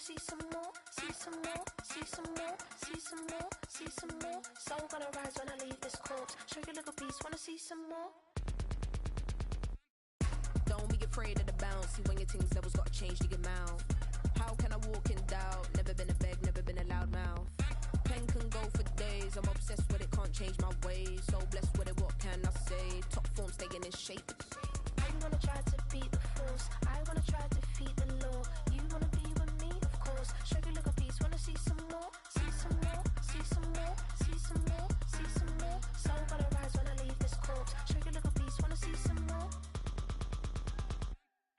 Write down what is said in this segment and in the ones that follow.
see some more, see some more, see some more, see some more, see some more. Soul gonna rise when I leave this corpse. Show you a little piece, wanna see some more? Don't be afraid of the bounce. See when your things levels got to change to your mouth. How can I walk in doubt? Never been a beg, never been a loud mouth. Pen can go for days. I'm obsessed with it, can't change my ways. So blessed with it, what can I say? Top form staying in shape. I wanna try to beat the force. I wanna try to defeat the law. You wanna be with me, of course. Show you a little piece, wanna see some more? See some more, see some more, see some more, see some more. Soul gonna rise when I leave this corpse. Show you a little piece, wanna see some more?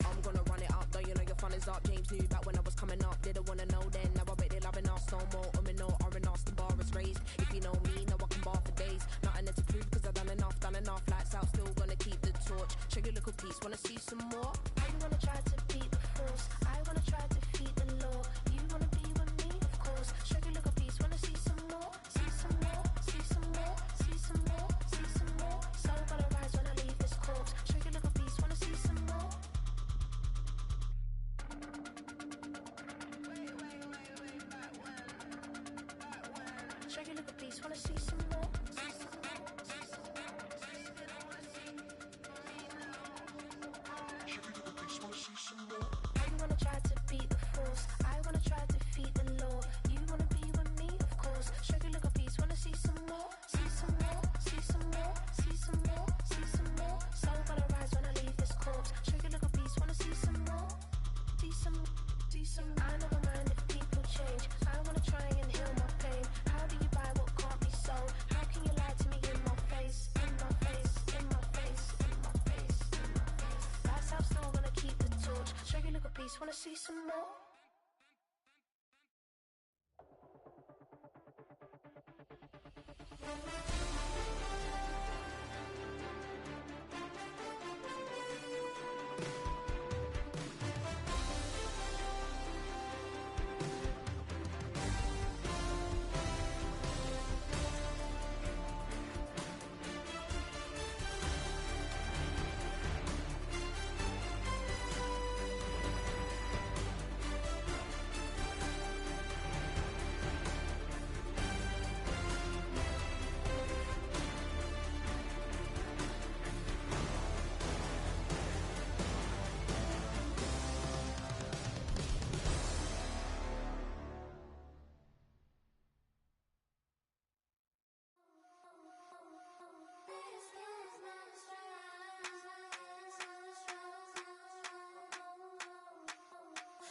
I'm gonna run it up, though you know your fun is up. James knew back when I was coming up. Didn't wanna know then, now I bet they loving us. No more, no R&Us, the bar is raised. If you know me, now I can bar for days. Nothing left to prove, cause I've done enough. Lights out, still gonna keep the torch. Show you a little piece, wanna see some more? I wanna try to beat the force. I wanna try to defeat the law. You wanna be with me, of course. Show you a little piece, wanna see some more? See some more, see some more, see some more, see some more. Soul gonna rise when I leave this corpse. Show you a little piece, wanna see some more? Show you a little piece, wanna see some more? I wanna try to beat the force. I wanna try to defeat the law. You wanna be with me, of course. Show you a little piece, wanna see some more? See some more, see some more, see some more, see some more. Soul gonna rise when I leave this corpse. Show you a little piece, wanna see some more? See some, see some. I never mind if people change. I wanna try and heal my pain. How do you buy what can't be sold? How can you lie to me in my face? In my face, in my face, in my face, in my face. That's how I'm still gonna keep the torch. Show you a little piece, wanna see some more?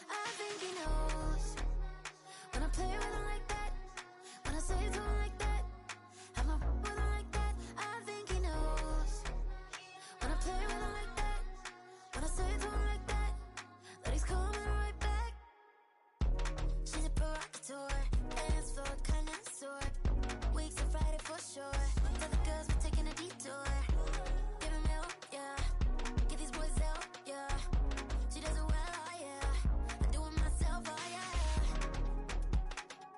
I think he knows when I play with him like that, when I say it to him like that, have my with him like that. I think he knows when I play with him like that, when I say it to him like that, that he's coming right back. She's a provocateur, dance floor connoisseur, weeks of Friday for sure. Tell the girls we're taking a detour. Give him milk, yeah. Get these boys out, yeah. She does it well, oh yeah. I do it myself, oh yeah.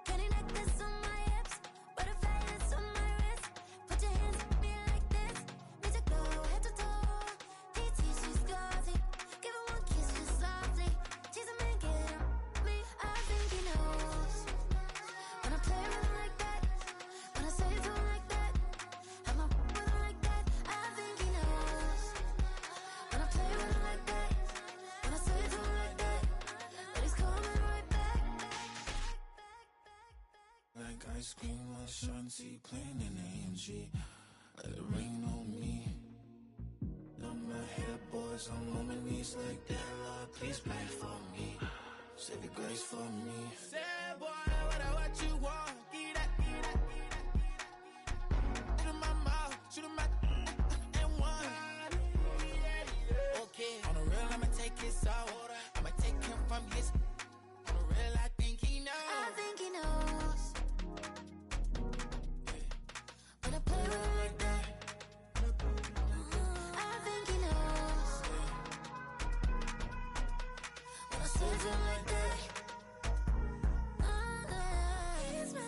Pretty necklace on my hips, butterflies on my wrist. Put your hands on me like this, need to go head to toe. PT, she's glossy. Give her one kiss just softly. Tease him and get him me. I think he knows when I play with him like that, when I say it to him like that, have my with him like that. I think he knows when I play with him like that, when I say it to him like that, that he's coming right back. Like ice cream or Shanty playing in AMG. Let it rain on me. Love my hair, boys, I'm on my knees like that. Lord, please pray for me. Save your grace for me. Say, boy, what you want? Get that, get that, get that. Shoot in my mouth, shoot in my and one. Okay, on the real, I'ma take his out. I'ma take him from his. On the real, I think he knows. I think he knows when I play with him like that. I think he knows when I say to him like that. He's my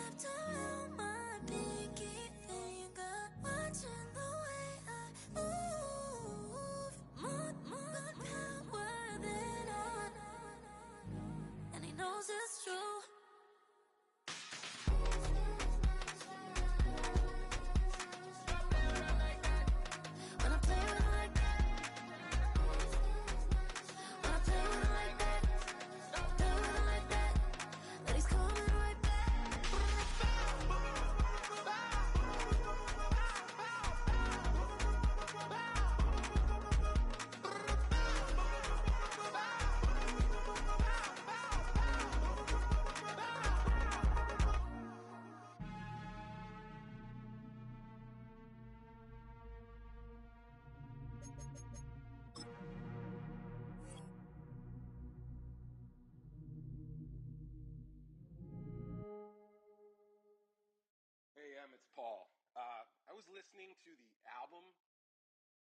listening to the album,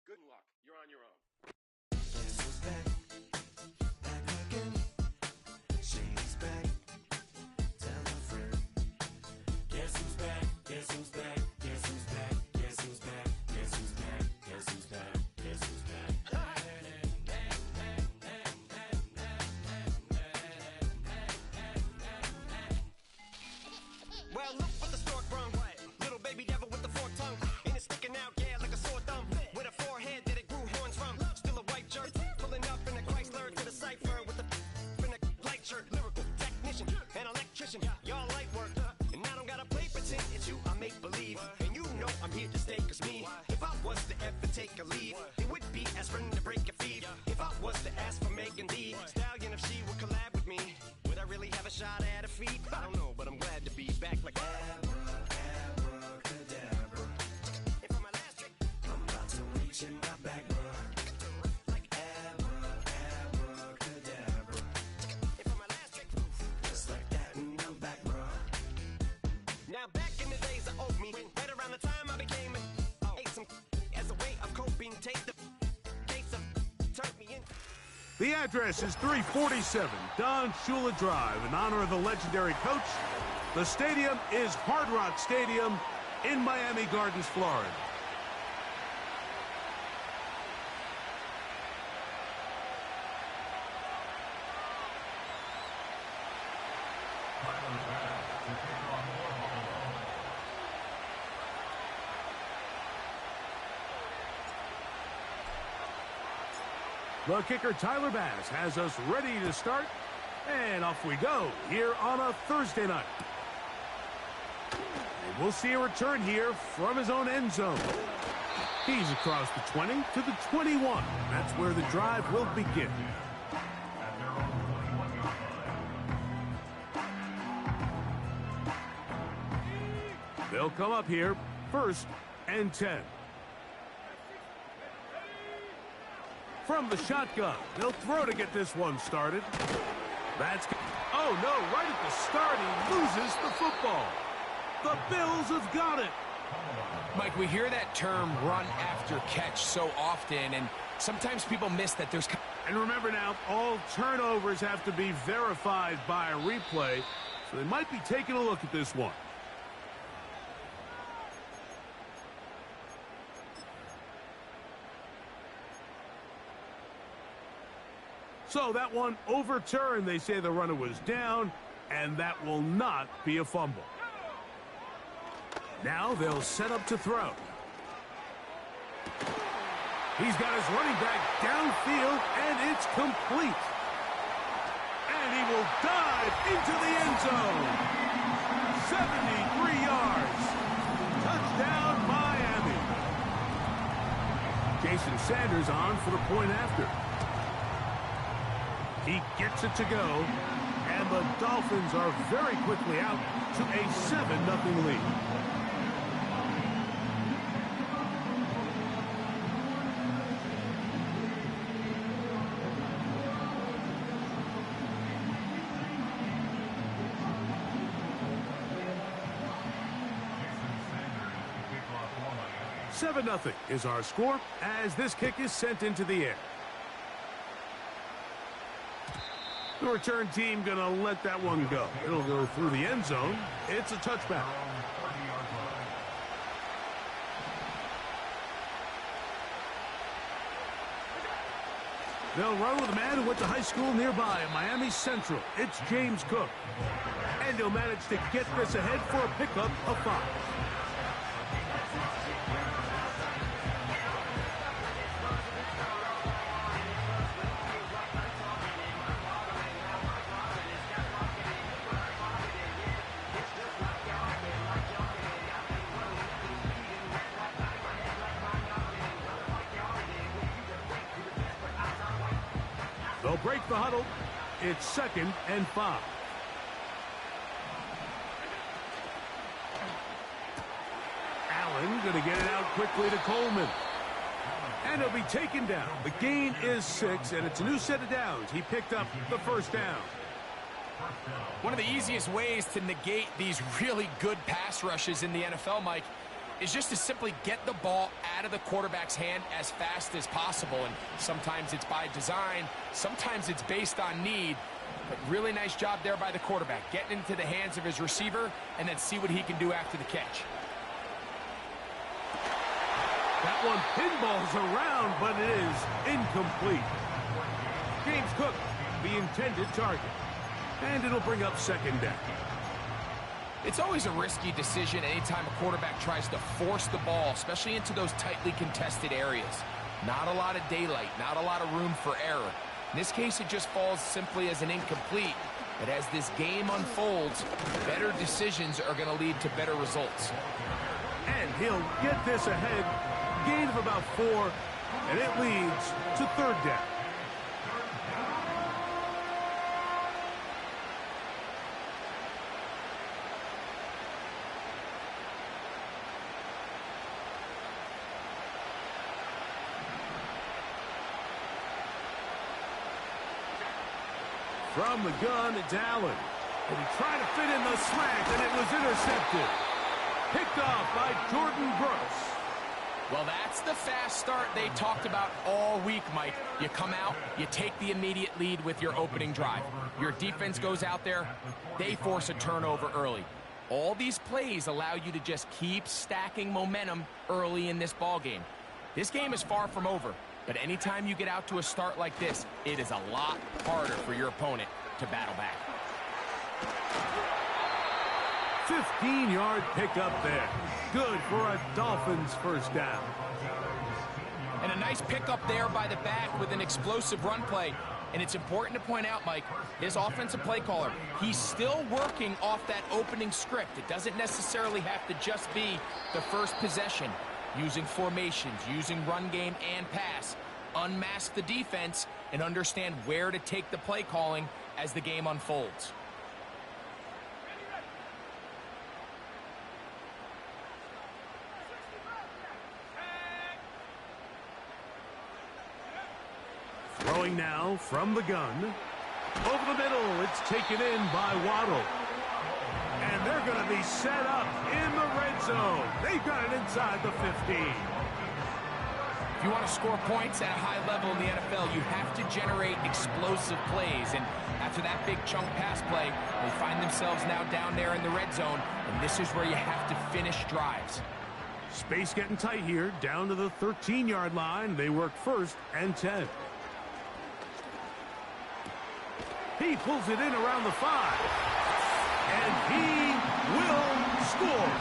good luck. You're on your own. Guess who's back? Back again. Shady's back. Tell a friend. Guess who's back? Guess who's back? Guess who's back? Guess who's back? Guess who's back? Guess who's back? Guess who's back? Well, look what the stork brung. Little baby devil with the forked tongue. And it's sticking out, yeah, like a sore thumb. With a forehead that it grew horns from. Still a white jerk. Pulling up in a Chrysler to the cipher with a in a light shirt. Lyrical technician, an electrician. Y'all light work. And I don't gotta play pretend. It's you, I make believe. And you know I'm here to stay, cause me, if I was to ever take a leave, it would be aspirin to break a feed. If I was to ask for Megan D Stallion, if she would collab with me, would I really have a shot at a feat? I don't know, but I'm glad to be back like abracadabra. And for my last trick, I'm about to reach in my back, bruh. Like abracadabra. And for my last trick, just like that, and I'm back, bruh. Now back in the days of old me, right around the time I became ate some as a way of coping. Take the case of turned me in. The address is 347 Don Shula Drive in honor of the legendary coach. The stadium is Hard Rock Stadium in Miami Gardens, Florida. The kicker, Tyler Bass, has us ready to start, and off we go here on a Thursday night. And we'll see a return here from his own end zone. He's across the 20 to the 21. That's where the drive will begin. They'll come up here, 1st and 10. From the shotgun, they'll throw to get this one started. That's... Oh, no, right at the start, he loses the football. The Bills have got it. Mike, we hear that term run after catch so often, and sometimes people miss that there's... And remember now, all turnovers have to be verified by a replay, so they might be taking a look at this one. So that one overturned. They say the runner was down, and that will not be a fumble. Now they'll set up to throw. He's got his running back downfield, and it's complete. And he will dive into the end zone. 73 yards. Touchdown, Miami. Jason Sanders on for the point after. He gets it to go, and the Dolphins are very quickly out to a 7-0 lead. Seven 0 is our score as this kick is sent into the air. The return team going to let that one go. It'll go through the end zone. It's a touchback. They'll run with a man who went to high school nearby in Miami Central. It's James Cook. And he'll manage to get this ahead for a pickup of 5. They'll break the huddle. It's 2nd and 5. Allen going to get it out quickly to Coleman. And he'll be taken down. The gain is 6, and it's a new set of downs. He picked up the first down. One of the easiest ways to negate these really good pass rushes in the NFL, Mike, is just to simply get the ball out of the quarterback's hand as fast as possible. And sometimes it's by design, sometimes it's based on need. But really nice job there by the quarterback, getting into the hands of his receiver and then see what he can do after the catch. That one pinballs around, but it is incomplete. James Cook, the intended target. And it'll bring up second down. It's always a risky decision anytime a quarterback tries to force the ball, especially into those tightly contested areas. Not a lot of daylight, not a lot of room for error. In this case, it just falls simply as an incomplete. But as this game unfolds, better decisions are going to lead to better results. And he'll get this ahead. Gain of about 4, and it leads to third down. From the gun, it's Allen. And he tried to fit in the slant, and it was intercepted. Picked off by Jordan Brooks. Well, that's the fast start they talked about all week, Mike. You come out, you take the immediate lead with your opening drive. Your defense goes out there, they force a turnover early. All these plays allow you to just keep stacking momentum early in this ball game. This game is far from over, but anytime you get out to a start like this, it is a lot harder for your opponent to battle back. 15-yard pickup there. Good for a Dolphins first down. And a nice pickup there by the back with an explosive run play. And it's important to point out, Mike, his offensive play caller, he's still working off that opening script. It doesn't necessarily have to just be the first possession. Using formations, using run game and pass. Unmask the defense and understand where to take the play calling as the game unfolds. Throwing now from the gun. Over the middle, it's taken in by Waddle. And they're going to be set up in the red zone. They've got it inside the 15. If you want to score points at a high level in the NFL, you have to generate explosive plays. And after that big chunk pass play, they find themselves now down there in the red zone. And this is where you have to finish drives. Space getting tight here, down to the 13-yard line. They work first and 10. He pulls it in around the 5. And he will score.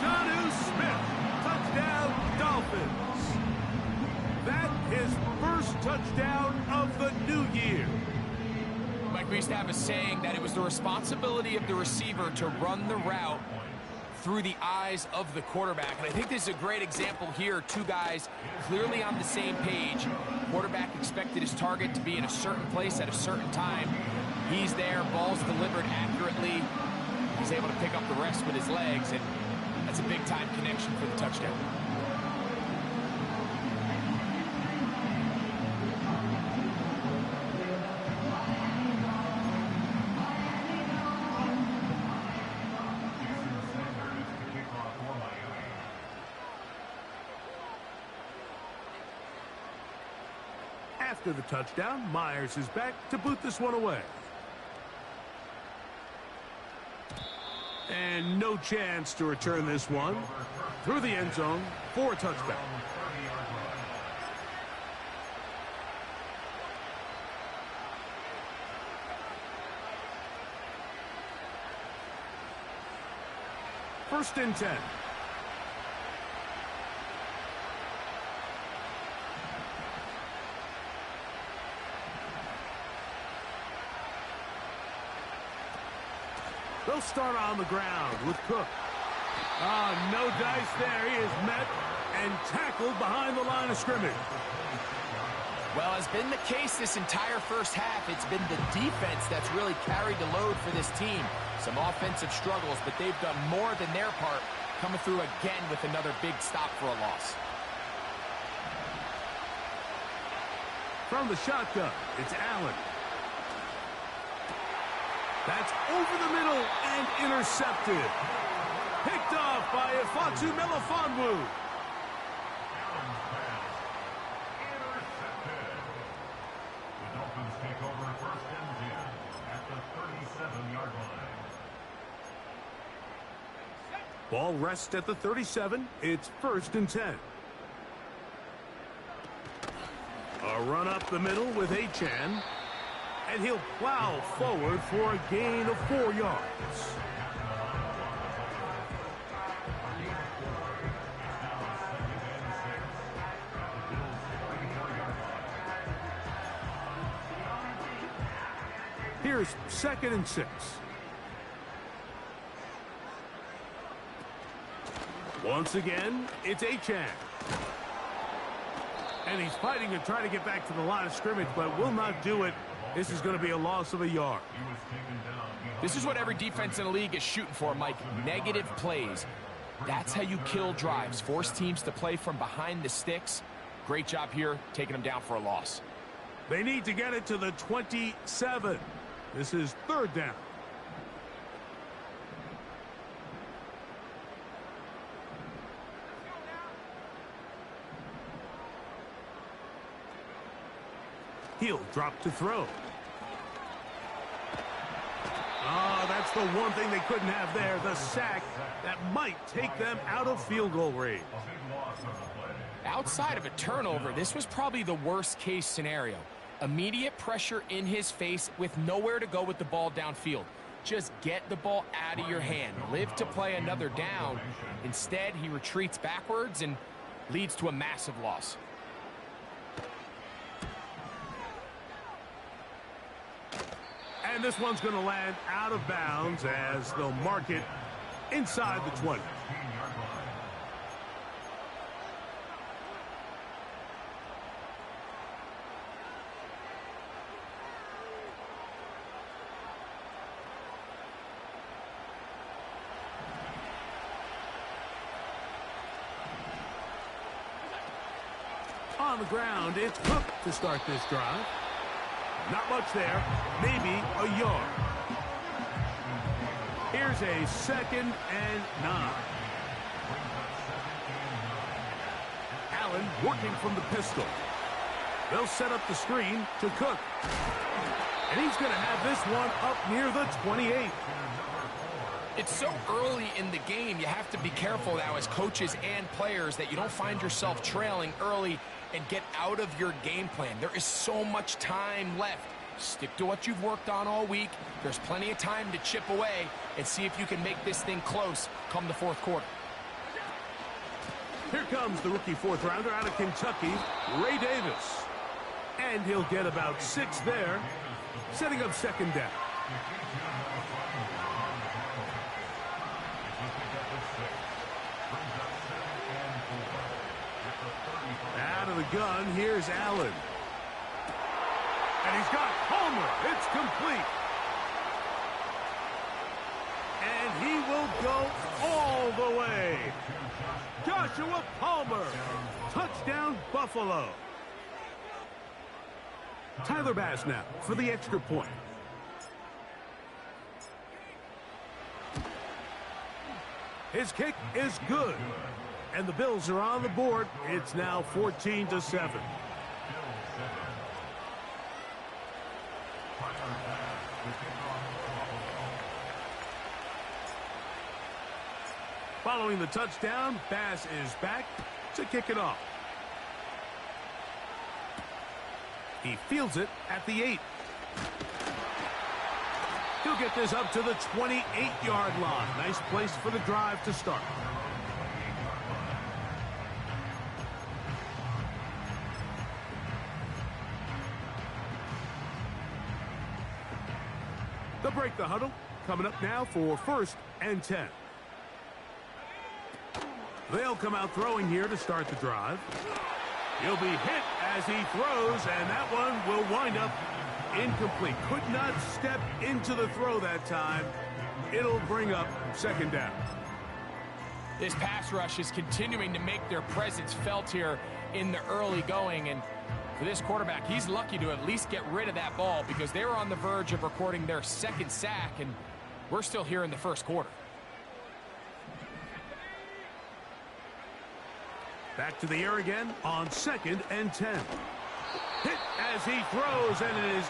Jonnu Smith, touchdown Dolphins. That is first touchdown of the new year. Mike, we used to have a saying that it was the responsibility of the receiver to run the route through the eyes of the quarterback. And I think this is a great example here. Two guys clearly on the same page. Quarterback expected his target to be in a certain place at a certain time. He's there, ball's delivered accurately. He's able to pick up the rest with his legs, and that's a big-time connection for the touchdown. After the touchdown, Myers is back to boot this one away. And no chance to return this one through the end zone for a touchdown. First and 10. They'll start on the ground with Cook. No dice there. He is met and tackled behind the line of scrimmage. Well, as been the case this entire first half, it's been the defense that's really carried the load for this team. Some offensive struggles, but they've done more than their part, coming through again with another big stop for a loss. From the shotgun, it's Allen. That's over the middle and intercepted. Picked off by Ifatsu Melifonwu. Take over first and 10 at the 37-yard line. Ball rests at the 37. It's 1st and 10. A run up the middle with Achan. And he'll plow forward for a gain of 4 yards. Here's 2nd and 6. Once again, it's Achan. And he's fighting and trying to get back to the line of scrimmage, but will not do it. This is going to be a loss of a yard. This is what every defense in the league is shooting for, Mike. Negative plays. That's how you kill drives. Force teams to play from behind the sticks. Great job here, taking them down for a loss. They need to get it to the 27. This is 3rd down. He'll drop to throw. Oh, that's the one thing they couldn't have there, the sack that might take them out of field goal range. Outside of a turnover, this was probably the worst case scenario. Immediate pressure in his face with nowhere to go with the ball downfield. Just get the ball out of your hand. Live to play another down. Instead, he retreats backwards and leads to a massive loss. And this one's going to land out of bounds as they'll mark it inside the 20. On the ground, it's Cook to start this drive. Not much there, maybe a yard. Here's a 2nd and 9. Allen working from the pistol. They'll set up the screen to Cook. And he's going to have this one up near the 28. It's so early in the game, you have to be careful now as coaches and players that you don't find yourself trailing early and get out of your game plan. There is so much time left. Stick to what you've worked on all week. There's plenty of time to chip away and see if you can make this thing close come the 4th quarter. Here comes the rookie 4th rounder out of Kentucky, Ray Davis. And he'll get about 6 there, setting up 2nd down. Out of the gun, here's Allen. And he's got Palmer. It's complete. And he will go all the way. Joshua Palmer. Touchdown, Buffalo. Tyler Bass now for the extra point. His kick is good. And the Bills are on the board. It's now 14-7. Following the touchdown, Bass is back to kick it off. He fields it at the 8. He'll get this up to the 28-yard line. Nice place for the drive to start. They'll break the huddle. Coming up now for 1st and 10. They'll come out throwing here to start the drive. He'll be hit as he throws, and that one will wind up incomplete. Could not step into the throw that time. It'll bring up 2nd down. This pass rush is continuing to make their presence felt here in the early going, and for this quarterback, he's lucky to at least get rid of that ball because they were on the verge of recording their 2nd sack, and we're still here in the 1st quarter. Back to the air again on 2nd and 10. Hit as he throws, and it is...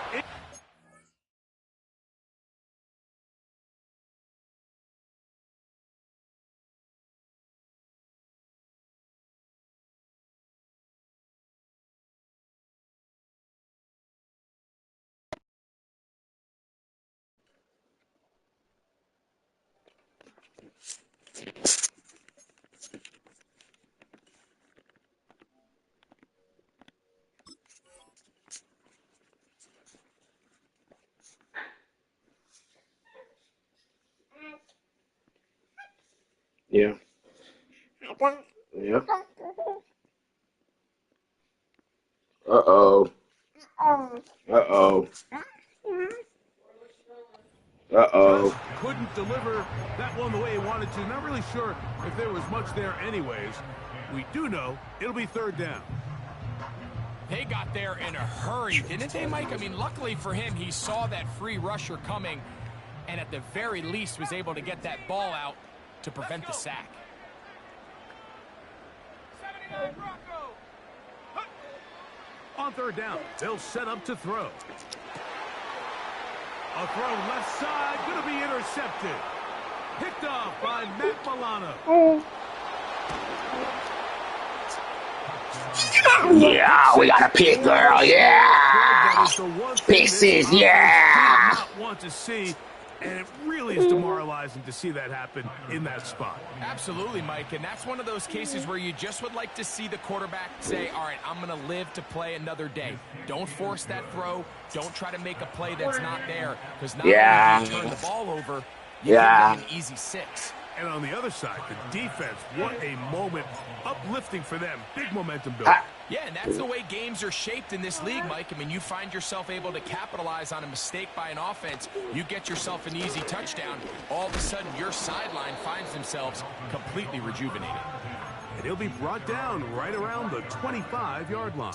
Yeah. Yeah. Uh-oh. Uh-oh. Uh-oh. Just couldn't deliver that one the way he wanted to. Not really sure if there was much there anyways. We do know it'll be 3rd down. They got there in a hurry, didn't they, Mike? I mean, luckily for him, he saw that free rusher coming and at the very least was able to get that ball out to prevent the sack. On 3rd down, they'll set up to throw. A throw left side, going to be intercepted. Picked off by Matt Milano. Yeah, we got a pick, girl. Yeah. Pieces, yeah. Not want to see, and it really is demoralizing to see that happen in that spot. Absolutely, Mike, and that's one of those cases where you just would like to see the quarterback say, all right, I'm going to live to play another day. Don't force that throw. Don't try to make a play that's not there, because not only do you turn the ball over, you can get an easy 6. And on the other side, the defense, what a moment. Uplifting for them. Big momentum build. Yeah, and that's the way games are shaped in this league, Mike. I mean, you find yourself able to capitalize on a mistake by an offense. You get yourself an easy touchdown. All of a sudden, your sideline finds themselves completely rejuvenated. And he'll be brought down right around the 25-yard line.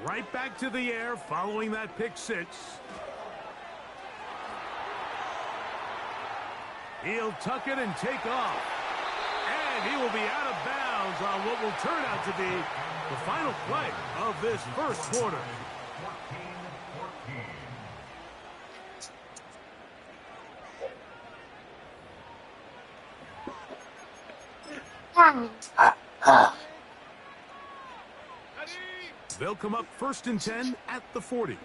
Right back to the air following that pick 6. He'll tuck it and take off. And he will be out of bounds on what will turn out to be the final play of this first quarter. They'll come up 1st and 10 at the 40.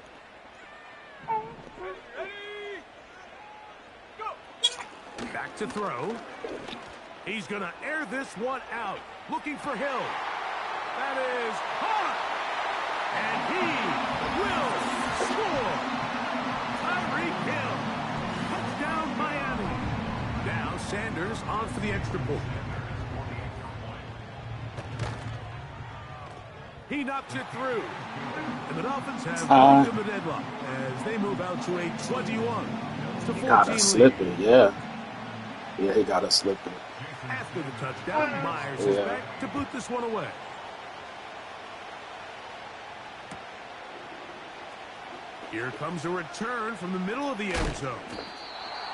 Back to throw. He's going to air this one out. Looking for Hill. That is hot. And he will score. Tyreek Hill. Touchdown Miami. Now Sanders on for the extra point. He knocks it through. And the Dolphins have broken the deadlock as they move out to a 21-14 got us slipping, yeah. Yeah, he got us slipping. After the touchdown, Myers is back to boot this one away. Here comes a return from the middle of the end zone.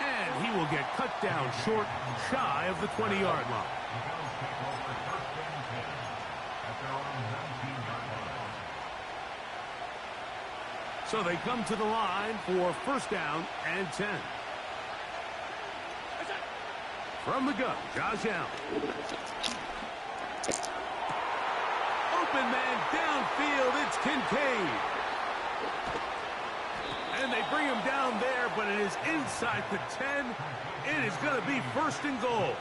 And he will get cut down short, shy of the 20-yard line. So they come to the line for 1st down and 10. From the gun, Josh Allen. Open man downfield, it's Kincaid. And they bring him down there, but it is inside the 10. It is going to be 1st and goal.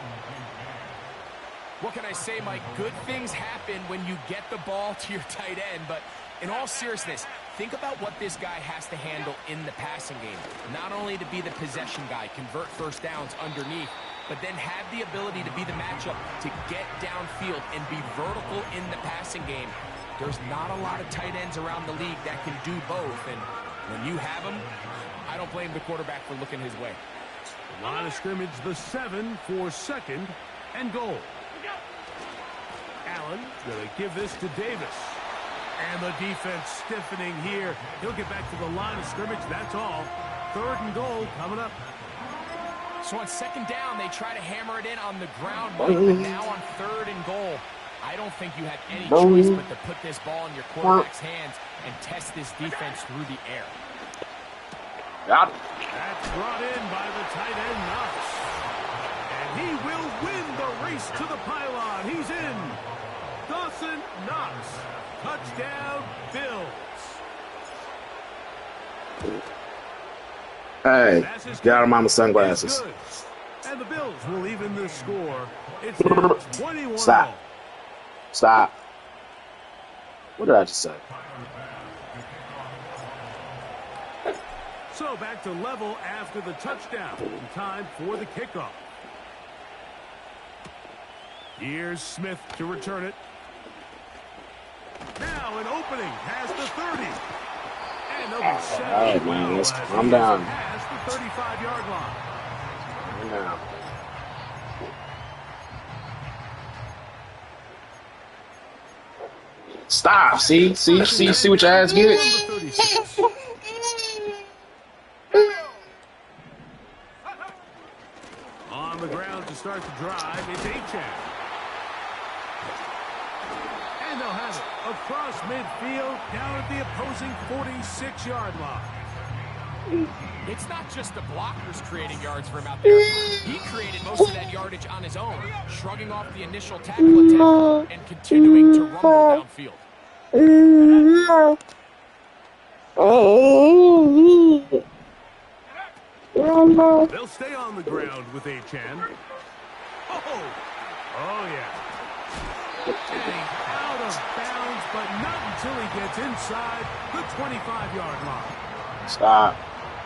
What can I say, Mike? Good things happen when you get the ball to your tight end, but in all seriousness, think about what this guy has to handle in the passing game. Not only to be the possession guy, convert 1st downs underneath, but then have the ability to be the matchup to get downfield and be vertical in the passing game. There's not a lot of tight ends around the league that can do both, and when you have them, I don't blame the quarterback for looking his way. Line of scrimmage, the 7 for 2nd and goal. Allen going to give this to Davis. And the defense stiffening here. He'll get back to the line of scrimmage. That's all. 3rd and goal coming up. So on 2nd down, they try to hammer it in on the ground, Mike, but now on 3rd and goal, I don't think you have any choice but to put this ball in your quarterback's hands and test this defense through the air. Got it. That's brought in by the tight end, Knox. And he will win the race to the pylon. He's in. Dawson Knox. Touchdown, Bills. Hey, got her mama sunglasses. And the Bills will even the score. It's 21. Stop. Stop. What did I just say? So back to level after the touchdown. Time for the kickoff. Here's Smith to return it. Now an opening past the 30. And they'll be set. All right, man. Let's calm down. Past the 35-yard line. Calm down. Stop. See what your ass get? On the ground to start the drive, it's Achane. And they'll have it across midfield, down at the opposing 46-yard line. It's not just the blockers creating yards for him out there. He created most of that yardage on his own, shrugging off the initial tackle attempt and continuing to rumble downfield. They'll stay on the ground with Achane. Oh yeah. Getting out of bounds, but not until he gets inside the 25-yard line. Stop.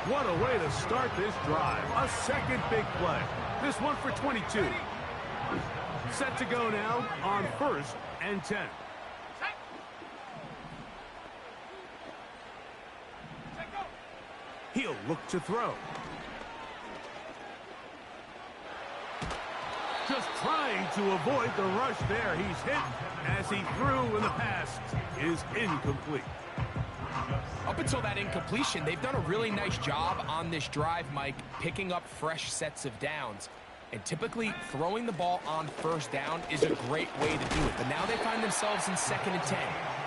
What a way to start this drive. A second big play. This one for 22. Set to go now on 1st and 10. He'll look to throw. Just trying to avoid the rush there. He's hit as he threw, and the pass is incomplete. Up until that incompletion, they've done a really nice job on this drive, Mike, picking up fresh sets of downs. And typically, throwing the ball on 1st down is a great way to do it. But now they find themselves in 2nd and 10.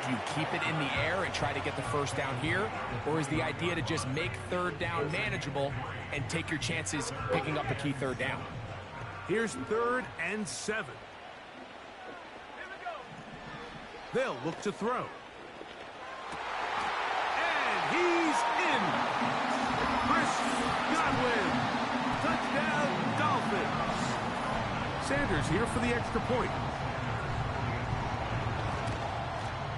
Do you keep it in the air and try to get the 1st down here? Or is the idea to just make 3rd down manageable and take your chances picking up a key 3rd down? Here's 3rd and 7. They'll look to throw. And he's in. Chris Godwin. Touchdown, Dolphins. Sanders here for the extra point.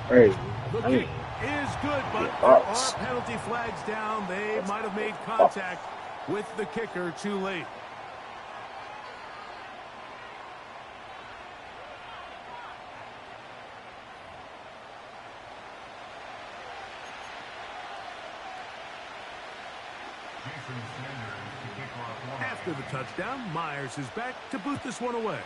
Hey, The kick is good, but there are penalty flags down. They might have made contact with the kicker too late. After the touchdown, Myers is back to boot this one away.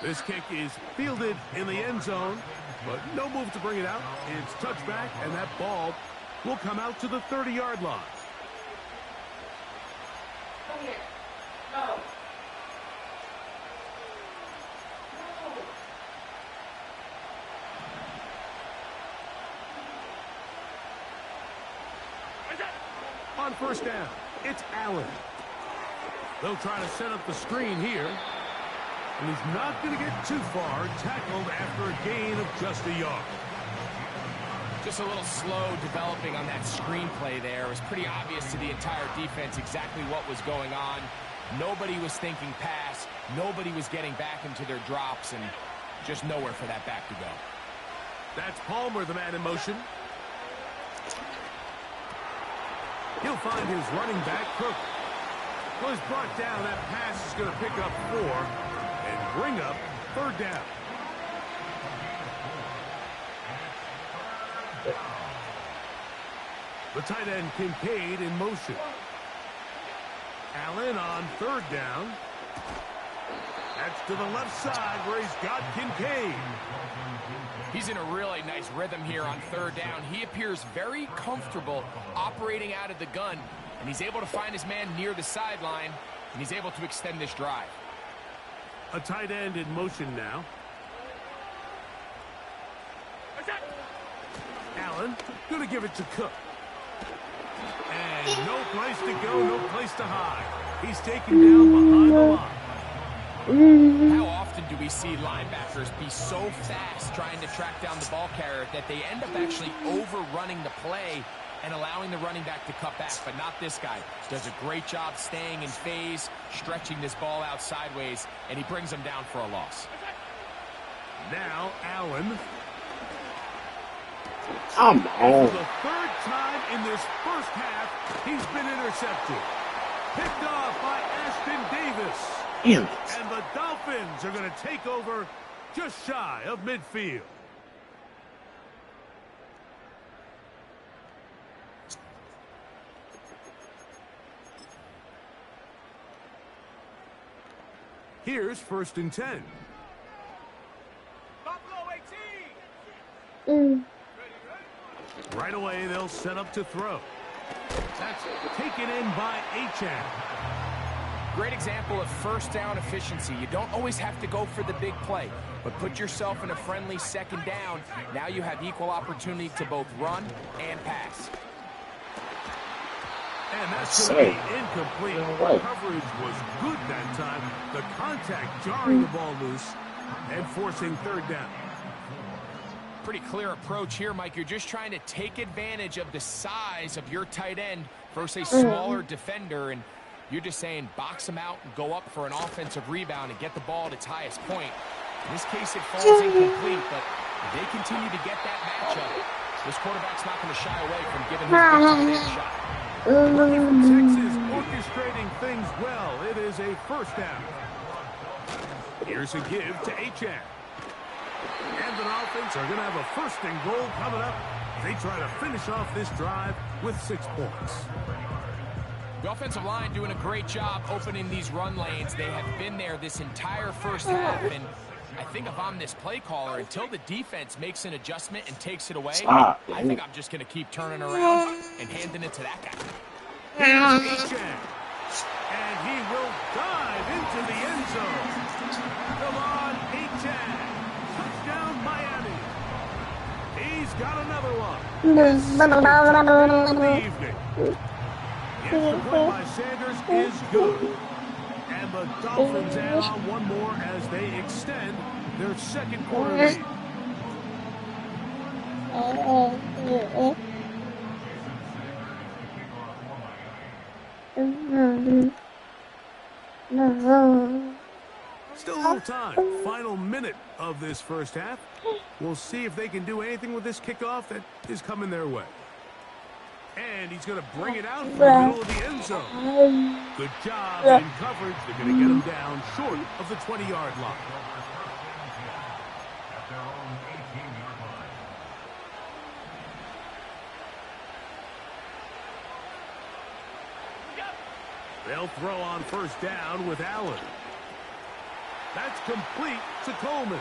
This kick is fielded in the end zone, but no move to bring it out. It's touchback, and that ball will come out to the 30-yard line. On 1st down, it's Allen. They'll try to set up the screen here. And he's not going to get too far, tackled after a gain of just a yard. Just a little slow developing on that screenplay there. It was pretty obvious to the entire defense exactly what was going on. Nobody was thinking pass. Nobody was getting back into their drops, and just nowhere for that back to go. That's Palmer, the man in motion. He'll find his running back, Cook. Well, he's brought down. That pass is going to pick up 4 and bring up 3rd down. The tight end, Kincaid, in motion. Allen on 3rd down. That's to the left side where he's got Kincaid. He's in a really nice rhythm here on third down. He appears very comfortable operating out of the gun, and he's able to find his man near the sideline, and he's able to extend this drive. A tight end in motion now. Allen going to give it to Cook. And no place to go, no place to hide. He's taken down behind the line. How often do we see linebackers be so fast trying to track down the ball carrier that they end up actually overrunning the play and allowing the running back to cut back? But not this guy. Does a great job staying in phase, stretching this ball out sideways, and he brings him down for a loss. Now Allen. Come on. For the third time in this first half, he's been intercepted. Picked off by Ashton Davis. Damn it. And the Dolphins are going to take over just shy of midfield. Here's 1st and 10. Right away, they'll set up to throw. That's taken in by Achane. Great example of first down efficiency. You don't always have to go for the big play, but put yourself in a friendly second down. Now you have equal opportunity to both run and pass. And that's going to be incomplete. Coverage was good that time. The contact jarring the ball loose and forcing third down. Pretty clear approach here, Mike. You're just trying to take advantage of the size of your tight end versus a smaller defender, and you're just saying box him out and go up for an offensive rebound and get the ball at its highest point. In this case, it falls incomplete, but if they continue to get that matchup, this quarterback's not going to shy away from giving his big tight end a shot. Looking for Texas orchestrating things well. It is a first down. Here's a give to Achane. And the Dolphins are going to have a 1st and goal coming up. They try to finish off this drive with 6 points. The offensive line doing a great job opening these run lanes. They have been there this entire first half, and I think if I'm this play caller, until the defense makes an adjustment and takes it away, I think I'm just going to keep turning around and handing it to that guy. Here's Achane. And he will dive into the end zone. Come on, Achane. Touchdown, Miami. He's got another one. Yes, the play by Sanders is good. And the Dolphins add on one more as they extend their second quarter lead. Still a little time. Final minute of this first half. We'll see if they can do anything with this kickoff that is coming their way. And he's going to bring it out from the middle of the end zone. Good job in coverage. They're going to get him down short of the 20-yard line. At their own 18-yard line. They'll throw on 1st down with Allen. That's complete to Coleman.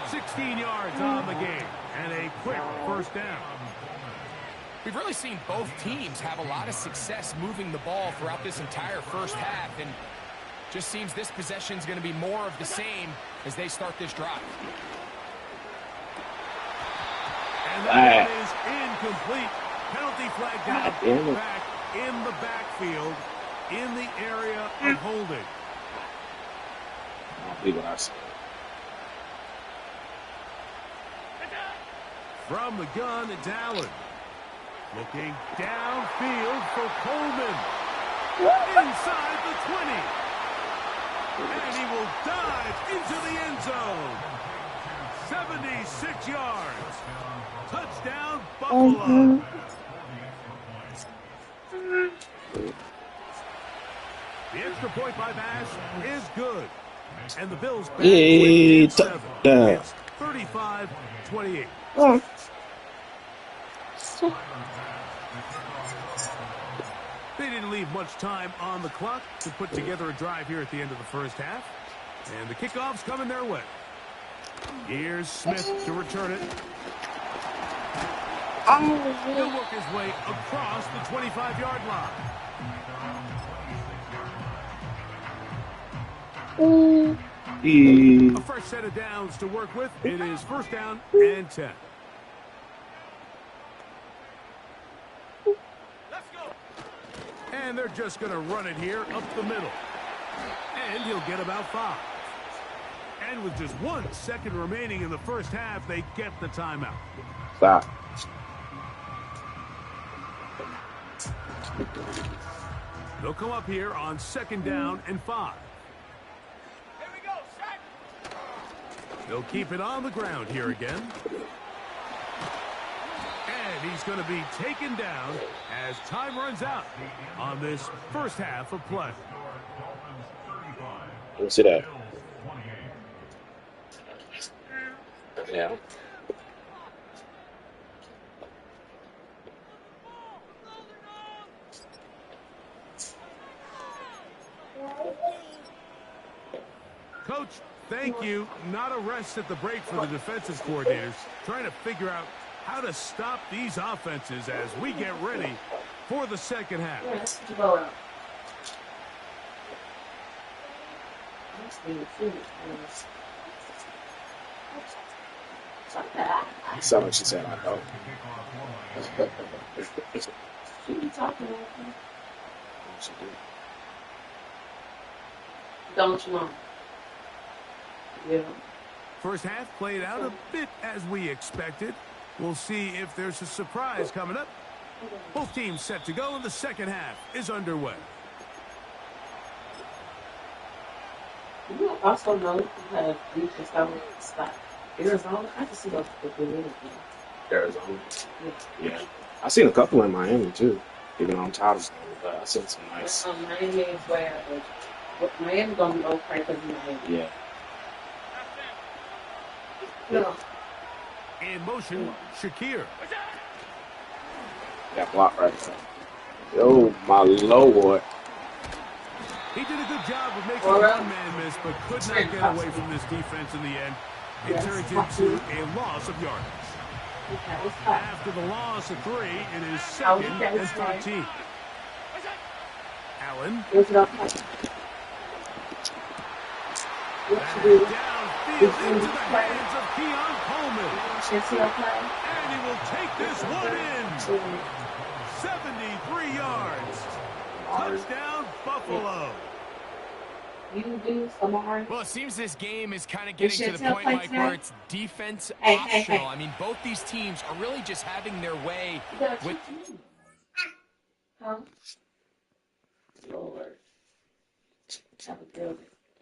16 yards on the game and a quick 1st down. We've really seen both teams have a lot of success moving the ball throughout this entire first half, and just seems this possession is going to be more of the same as they start this drive. And that is incomplete. Penalty flag down. Back in the backfield in the area of holding. I believe what I said. From the gun, it's Allen. Looking downfield for Coleman. Inside the 20. And he will dive into the end zone. 76 yards. Touchdown, Buffalo. The extra point by Bass is good. And the Bills back with 7. It's 35-28. They didn't didn't leave much time on the clock to put together a drive here at the end of the first half. And the kickoff's coming their way. Here's Smith to return it. He'll work his way across the 25-yard line. A fresh set of downs to work with. It is first down and 10. Let's go. And they're just going to run it here up the middle. And he'll get about 5. And with just 1 second remaining in the first half, they get the timeout. Stop. They'll come up here on second down and 5. Here we go, sack. They'll keep it on the ground here again. And he's going to be taken down as time runs out on this first half of play. Let's see that. Yeah. Coach, thank you. Not a rest at the break for the defensive coordinators, trying to figure out how to stop these offenses as we get ready for the second half. That's what she said. I know. Don't you know? Yeah. First half played out a bit as we expected. We'll see if there's a surprise coming up. Both teams set to go, and the second half is underway. You also know you have defense that would stop. Arizona, I can see those people doing anything. Arizona. Yeah. I seen a couple in Miami too. Even though I'm tired of them, but I seen some nice. Miami is where Miami gonna be okay because Miami. Yeah. No. In motion, Shakir. That block right there. Oh my lord. He did a good job of making a one-man miss, but could not get away from this defense in the end. It turns into a loss of yardage. After the loss of 3, it is second and 13. Allen. Downfield into the hands of Keon Coleman. And he will take this one in. 73 yards. Touchdown, Buffalo. Well, it seems this game is kind of getting to the point, Mike, where it's defense optional. I mean, both these teams are really just having their way with... Huh? Lord.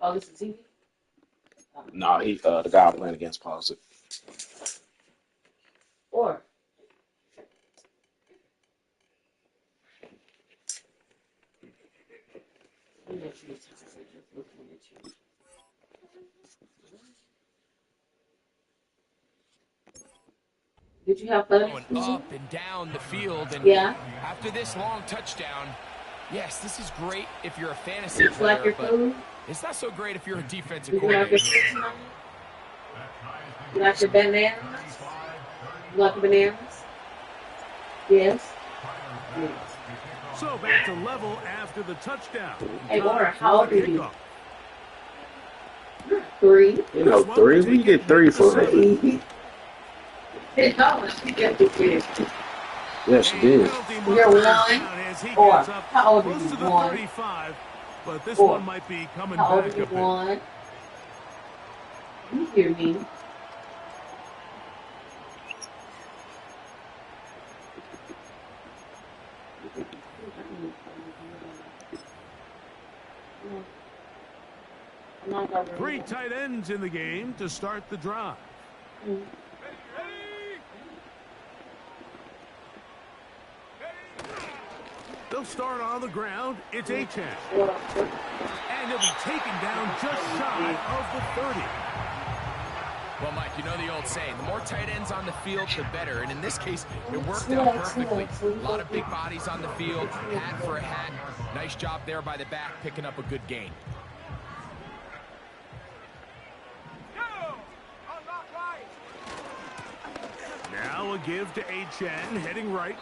Oh, this is TV? No, he the guy playing against paused it. Or did you have fun? Going up and down the field, and after this long touchdown, yes, this is great if you're a fantasy player, but it's not so great if you're a defensive coordinator. You like your bananas? You like the bananas? Yes. So back to level after the touchdown. Hey, Laura, how old are you? 3. You know, 3? We get 3 for it. Yes, she did. You're 1. Or how old are you? 1. But this one might be coming how old back are you? a bit. 1. You hear me? Three tight ends in the game to start the drive. They'll start on the ground. It's Achane. And he'll be taken down just shy of the 30. Well, Mike, you know the old saying, the more tight ends on the field, the better. And in this case, it worked out perfectly. A lot of big bodies on the field, hat for a hat. Nice job there by the back, picking up a good gain. Now a give to H.N. heading right.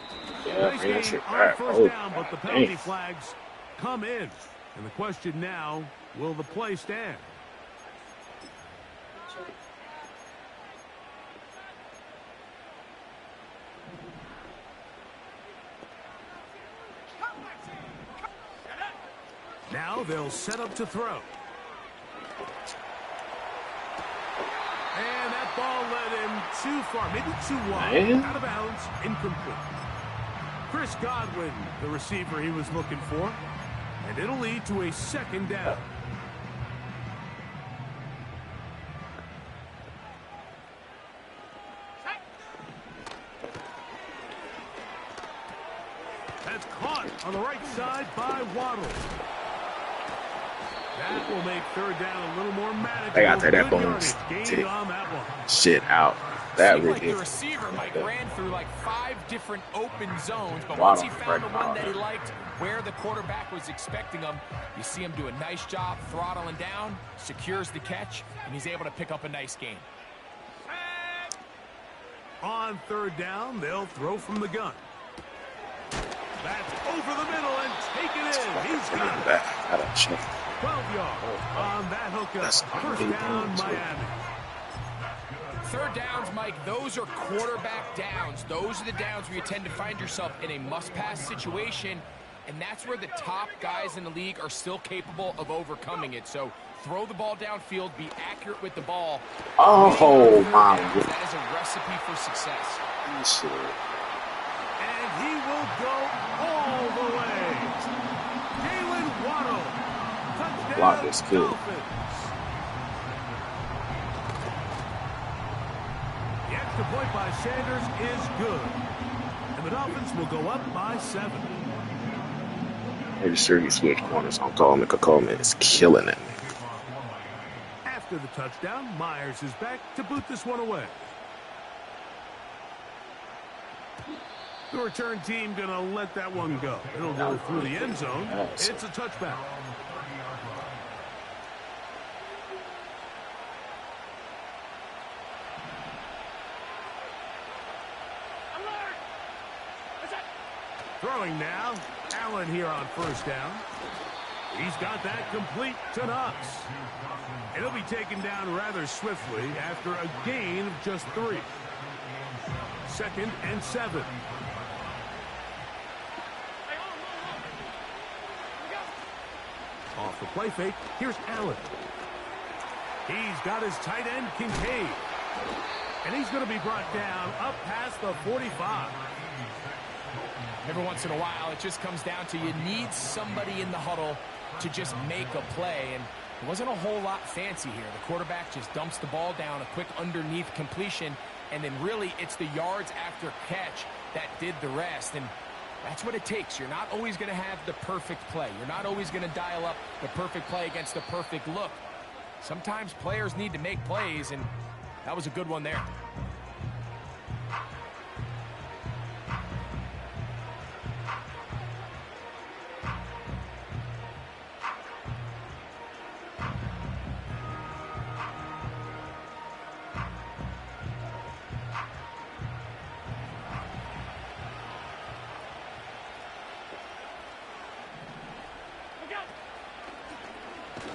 Yeah, Nice bring that gain shit on back. first Oh, down, but the penalty dang. flags come in. And the question now, will the play stand? Now they'll set up to throw. And that ball led him too far, maybe too wide. Man. Out of bounds, incomplete. Chris Godwin, the receiver he was looking for. And it'll lead to a second down. That's caught on the right side by Waddle. That will make third down a little more manageable. They got that Good boom yardage gained on that one. shit out. That Seemed like the ridiculous. receiver, Mike, ran through like 5 different open zones, but Wow, once he found the right one that he now. liked, where the quarterback was expecting him, you see him do a nice job throttling down, secures the catch, and he's able to pick up a nice gain. On third down, they'll throw from the gun. That's over the middle and taken in. He's got it. Back. Gotta check. 12 yards on that hookup. First down, Miami. Third downs, Mike, those are quarterback downs. Those are the downs where you tend to find yourself in a must-pass situation, and that's where the top guys in the league are still capable of overcoming it. So throw the ball downfield, be accurate with the ball. Oh, my God. That is a recipe for success. Shit. And he will go all the way. Jalen Waddle. Touchdown, Block this kid. Dolphins. The extra point by Sanders is good. And the Dolphins will go up by 7. Maybe sure you switch corners on Coleman, because Coleman is killing it. After the touchdown, Myers is back to boot this one away. The return team going to let that one go. It'll go through the end zone. It's a touchback. Throwing now. Allen here on first down. He's got that complete to Knox. It'll be taken down rather swiftly after a gain of just 3. 2nd and 7. Off the play fake, here's Allen. He's got his tight end, Kincaid. And he's going to be brought down up past the 45. Every once in a while, it just comes down to you need somebody in the huddle to just make a play. And it wasn't a whole lot fancy here. The quarterback just dumps the ball down, a quick underneath completion, and then really it's the yards after catch that did the rest. And that's what it takes. You're not always going to have the perfect play. You're not always going to dial up the perfect play against the perfect look. Sometimes players need to make plays, and that was a good one there.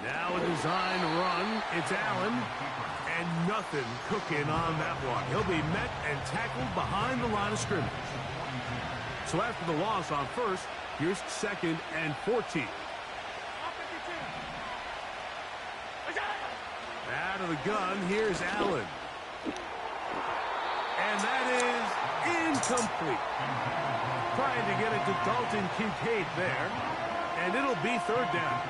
Now a design run. It's Allen. And nothing cooking on that one. He'll be met and tackled behind the line of scrimmage. So after the loss on first, here's 2nd and 14. Out of the gun, here's Allen. And that is incomplete. Trying to get it to Dalton Kincaid there. And it'll be 3rd down.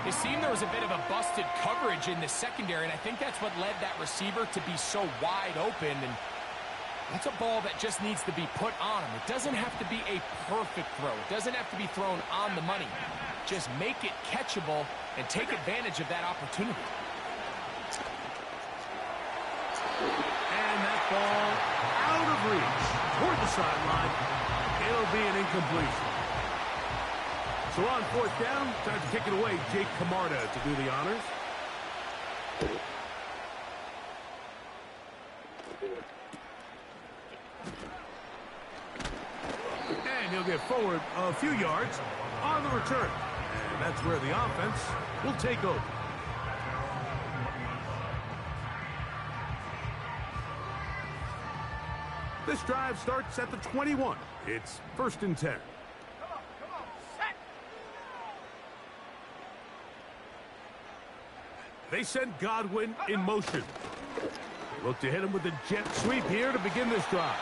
It seemed there was a bit of a busted coverage in the secondary, and I think that's what led that receiver to be so wide open. And that's a ball that just needs to be put on him. It doesn't have to be a perfect throw. It doesn't have to be thrown on the money. Just make it catchable and take advantage of that opportunity. And that ball out of reach toward the sideline. It'll be an incompletion. So on fourth down, time to kick it away. Jake Camarda to do the honors. And he'll get forward a few yards on the return. And that's where the offense will take over. This drive starts at the 21. It's 1st and 10. They send Godwin in motion. Look to hit him with a jet sweep here to begin this drive.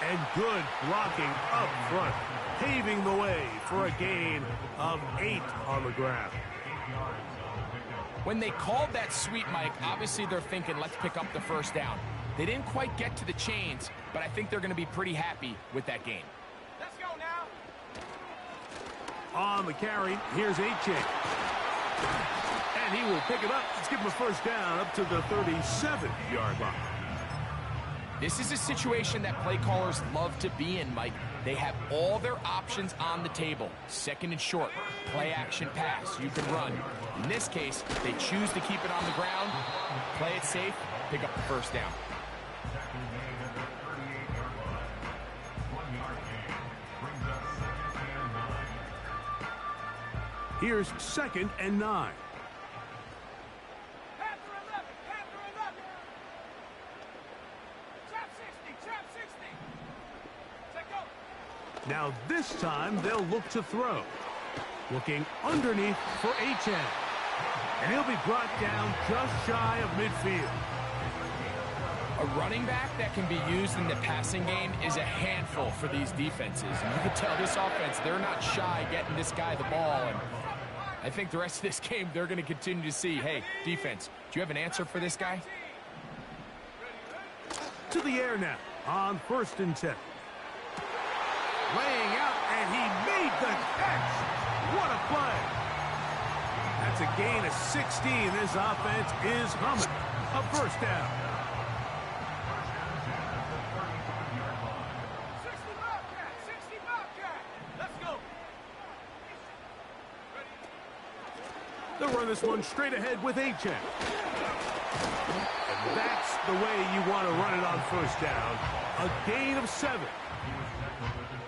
And good blocking up front, paving the way for a gain of 8 on the ground. When they called that sweep, Mike, obviously they're thinking, let's pick up the first down. They didn't quite get to the chains, but I think they're going to be pretty happy with that gain. Let's go now. On the carry, here's A-Chain. And he will pick it up. Let's give him a first down up to the 37-yard line. This is a situation that play callers love to be in, Mike. They have all their options on the table. 2nd and short, play action pass, you can run. In this case, they choose to keep it on the ground, play it safe, pick up the first down. Here's 2nd and 9. Now this time they'll look to throw. Looking underneath for Achane. And he'll be brought down just shy of midfield. A running back that can be used in the passing game is a handful for these defenses. And you can tell this offense, they're not shy getting this guy the ball. And I think the rest of this game, they're going to continue to see, hey, defense, do you have an answer for this guy? To the air now on 1st and 10. Laying out, and he made the catch. What a play. That's a gain of 16. This offense is humming. A first down. 60 Bobcat. Let's go. They'll run this one straight ahead with Achane. And that's the way you want to run it on first down. A gain of 7.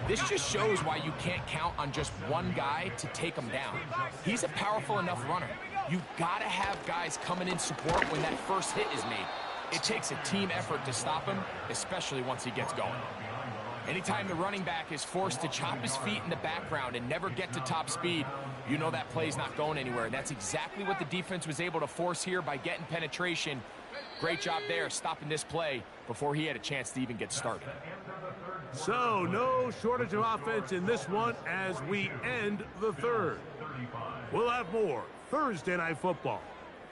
This just shows why you can't count on just one guy to take him down. He's a powerful enough runner. You've got to have guys coming in support when that first hit is made. It takes a team effort to stop him, especially once he gets going. Anytime the running back is forced to chop his feet in the background and never get to top speed, you know that play's not going anywhere. And that's exactly what the defense was able to force here by getting penetration. Great job there, stopping this play before he had a chance to even get started. So, no shortage of offense in this one as we end the third. We'll have more Thursday Night Football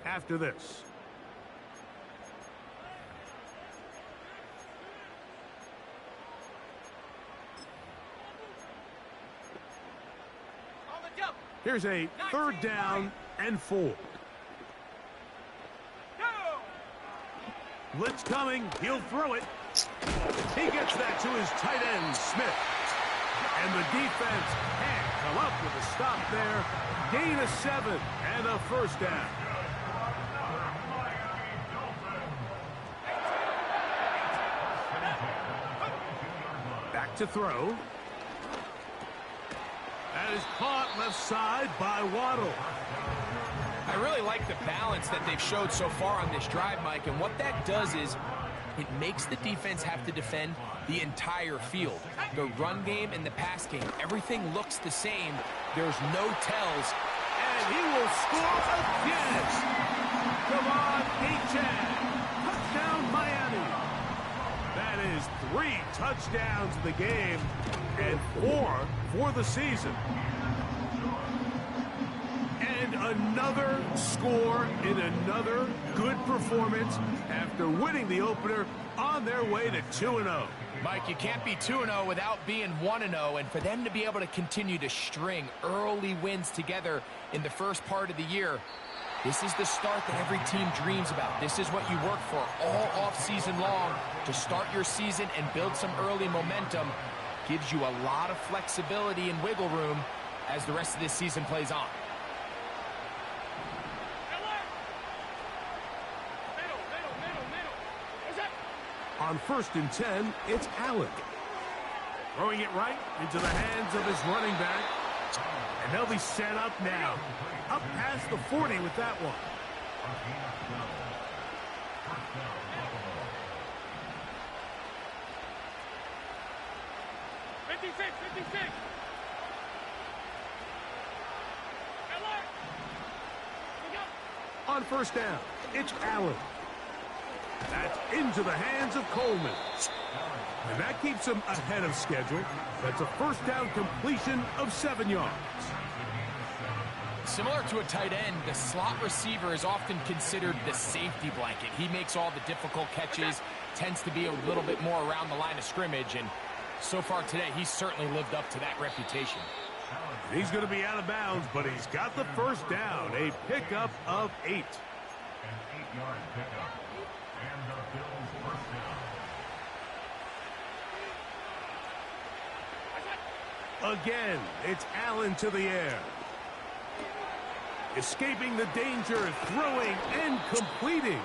after this. Here's a 3rd down and 4. Blitz coming. He'll throw it. He gets that to his tight end, Smith. And the defense can't come up with a stop there. Gain of 7 and a first down. Back to throw. That is caught left side by Waddle. I really like the balance that they've showed so far on this drive, Mike, and what that does is it makes the defense have to defend the entire field. The run game and the pass game, everything looks the same. There's no tells. And he will score again. Come on, Achane. Touchdown, Miami. That is 3 touchdowns in the game and 4 for the season. And another score in another good performance after winning the opener on their way to 2-0. Mike, you can't be 2-0 without being 1-0, and for them to be able to continue to string early wins together in the first part of the year, this is the start that every team dreams about. This is what you work for all off-season long to start your season and build some early momentum. Gives you a lot of flexibility and wiggle room as the rest of this season plays on. On 1st and 10, it's Allen. Throwing it right into the hands of his running back. And they'll be set up now. Up past the 40 with that one. 56. On 1st down, it's Allen. That's into the hands of Coleman. And that keeps him ahead of schedule. That's a 1st down completion of 7 yards. Similar to a tight end, the slot receiver is often considered the safety blanket. He makes all the difficult catches, tends to be a little bit more around the line of scrimmage, and so far today, he's certainly lived up to that reputation. He's going to be out of bounds, but he's got the 1st down, a pickup of 8. An 8-yard pickup. And the Bills' 1st down. Again, it's Allen to the air. Escaping the danger, throwing and completing.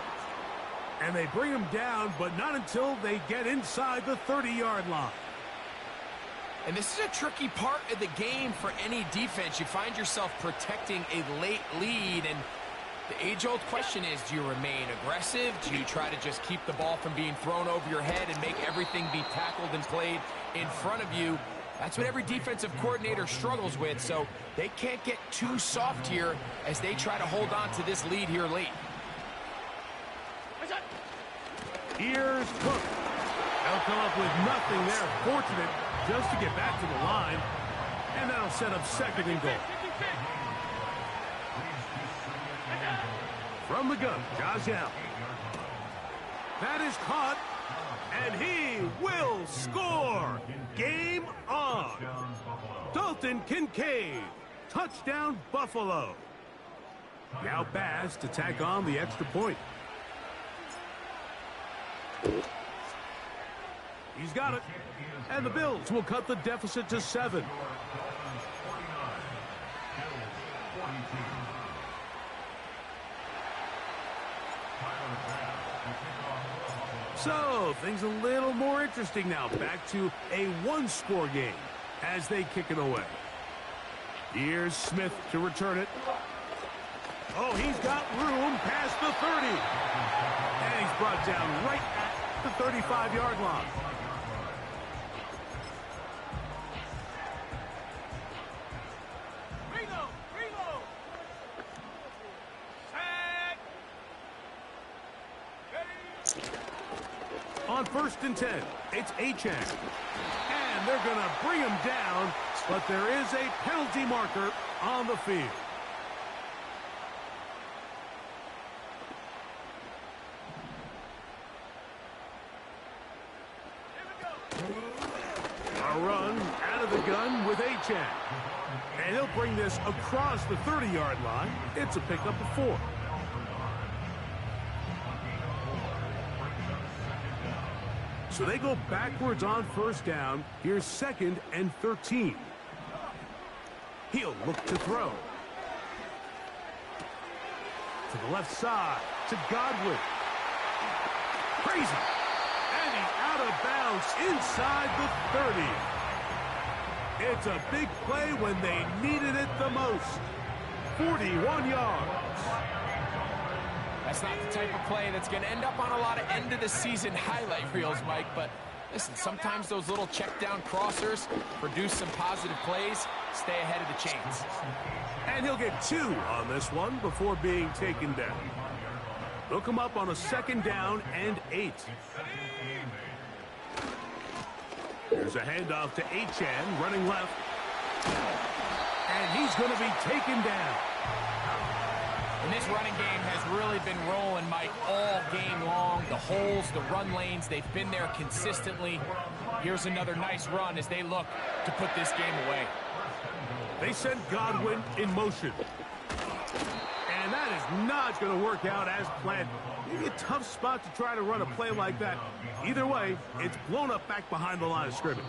And they bring him down, but not until they get inside the 30-yard line. And this is a tricky part of the game for any defense. You find yourself protecting a late lead, and the age-old question is, do you remain aggressive? Do you try to just keep the ball from being thrown over your head and make everything be tackled and played in front of you? That's what every defensive coordinator struggles with, so they can't get too soft here as they try to hold on to this lead here late. Here's Cook. They'll come up with nothing there. Fortunate just to get back to the line. And that'll set up 2nd and goal. From the gun, Josh Allen. That is caught. And he will score. Game on. Dalton Kincaid. Touchdown, Buffalo. Now Bass to tack on the extra point. He's got it. And the Bills will cut the deficit to 7. So, things a little more interesting now. Back to a 1-score game as they kick it away. Here's Smith to return it. Oh, he's got room past the 30. And he's brought down right at the 35-yard line. On 1st and 10, it's Achane. And they're going to bring him down, but there is a penalty marker on the field. A run out of the gun with Achane. And he'll bring this across the 30-yard line. It's a pickup of 4. So they go backwards on 1st down. Here's 2nd and 13. He'll look to throw. To the left side, to Godwin. Crazy. And he's out of bounds inside the 30. It's a big play when they needed it the most. 41 yards. That's not the type of play that's going to end up on a lot of end-of-the-season highlight reels, Mike. But listen, sometimes those little check-down crossers produce some positive plays. Stay ahead of the chains. And he'll get 2 on this one before being taken down. They'll come up on a 2nd down and 8. There's a handoff to Achane, running left. And he's going to be taken down. And this running game has really been rolling, Mike, all game long. The holes, the run lanes, they've been there consistently. Here's another nice run as they look to put this game away. They send Godwin in motion. And that is not going to work out as planned. Maybe a tough spot to try to run a play like that. Either way, it's blown up back behind the line of scrimmage.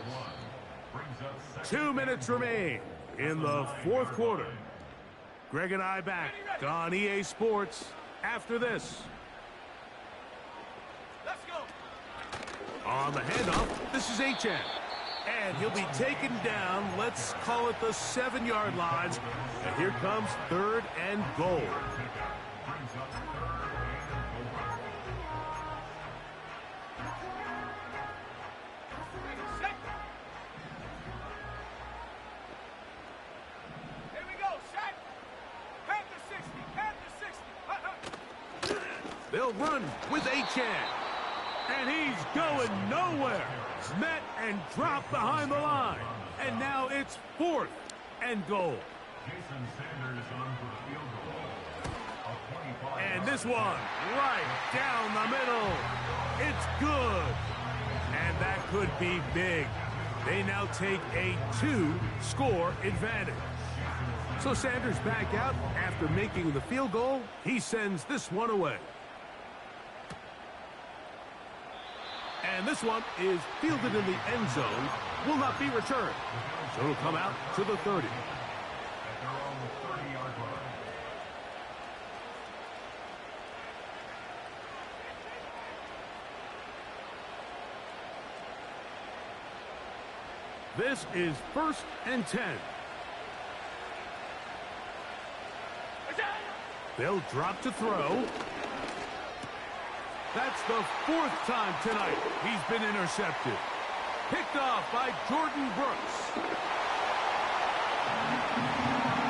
2 minutes remain. in the fourth quarter. Greg and I back on EA Sports after this. Let's go. On the handoff, this is HN. And he'll be taken down, let's call it the 7-yard line. And here comes 3rd and goal. They'll run with Achan. And he's going nowhere. Met and dropped behind the line. And now it's 4th and goal. Jason Sanders on for the field goal. And this one right down the middle. It's good. And that could be big. They now take a 2-score advantage. So Sanders back out after making the field goal. He sends this one away. And this one is fielded in the end zone, will not be returned. So it'll come out to the 30. This is 1st and 10. They'll drop to throw. That's the 4th time tonight he's been intercepted. Picked off by Jordan Brooks.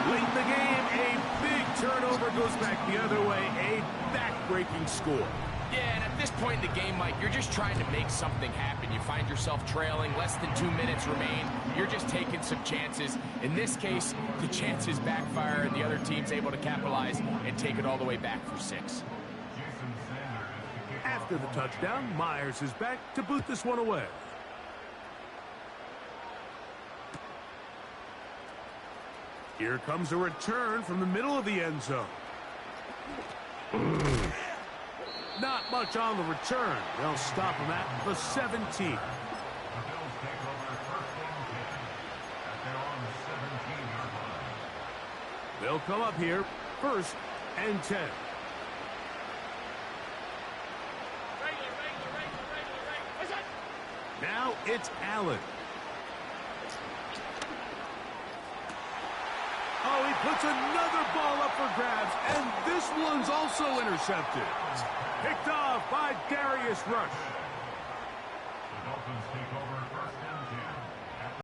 Late in the game, a big turnover goes back the other way. A back-breaking score. Yeah, and at this point in the game, Mike, you're just trying to make something happen. You find yourself trailing, less than 2 minutes remain. You're just taking some chances. In this case, the chances backfire, and the other team's able to capitalize and take it all the way back for 6. After the touchdown, Myers is back to boot this one away. Here comes a return from the middle of the end zone. Not much on the return. They'll stop him at the 17. They'll come up here, 1st and 10. Now it's Allen. Oh, he puts another ball up for grabs, and this one's also intercepted. Picked off by Darius Rush. The Dolphins take over 1st